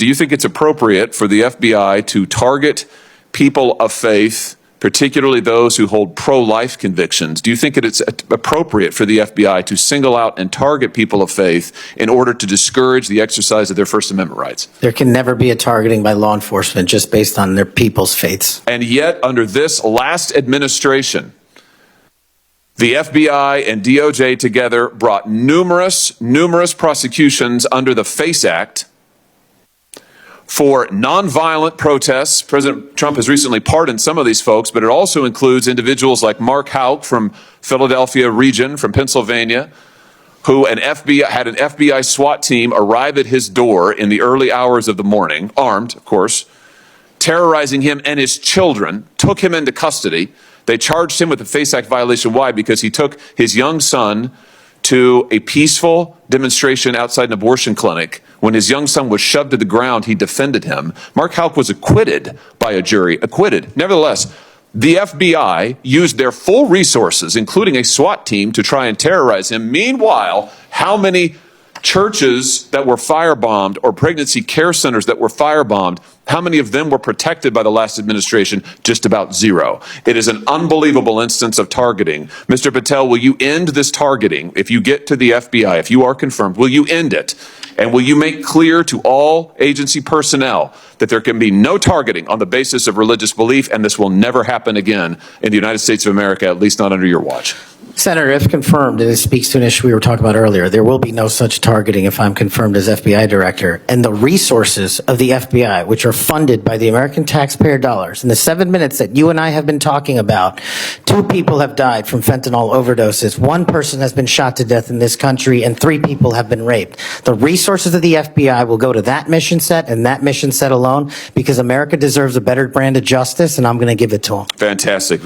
do you think it's appropriate for the FBI to target people of faith, particularly those who hold pro-life convictions? Do you think it's appropriate for the FBI to single out and target people of faith in order to discourage the exercise of their First Amendment rights? There can never be a targeting by law enforcement just based on their people's faiths. And yet, under this last administration, the FBI and DOJ together brought numerous prosecutions under the FACE Act for nonviolent protests. President Trump has recently pardoned some of these folks, but it also includes individuals like Mark Houck from Philadelphia region, from Pennsylvania, who had an FBI SWAT team arrive at his door in the early hours of the morning, armed, of course, terrorizing him and his children, took him into custody. They charged him with a FACE Act violation. Why? Because he took his young son to a peaceful demonstration outside an abortion clinic. When his young son was shoved to the ground, he defended him. Mark Houck was acquitted by a jury, acquitted. Nevertheless, the FBI used their full resources, including a SWAT team, to try and terrorize him. Meanwhile, how many churches that were firebombed or pregnancy care centers that were firebombed, how many of them were protected by the last administration? Just about zero. It is an unbelievable instance of targeting. Mr. Patel, will you end this targeting? If you get to the FBI, if you are confirmed, will you end it? And will you make clear to all agency personnel that there can be no targeting on the basis of religious belief, and this will never happen again in the United States of America, at least not under your watch? Senator, if confirmed, and it speaks to an issue we were talking about earlier, there will be no such targeting if I'm confirmed as FBI director. And the resources of the FBI, which are funded by the American taxpayer dollars, in the 7 minutes that you and I have been talking about, 2 people have died from fentanyl overdoses, 1 person has been shot to death in this country, and 3 people have been raped. The resources of the FBI will go to that mission set and that mission set alone, because America deserves a better brand of justice, and I'm going to give it to them. Fantastic.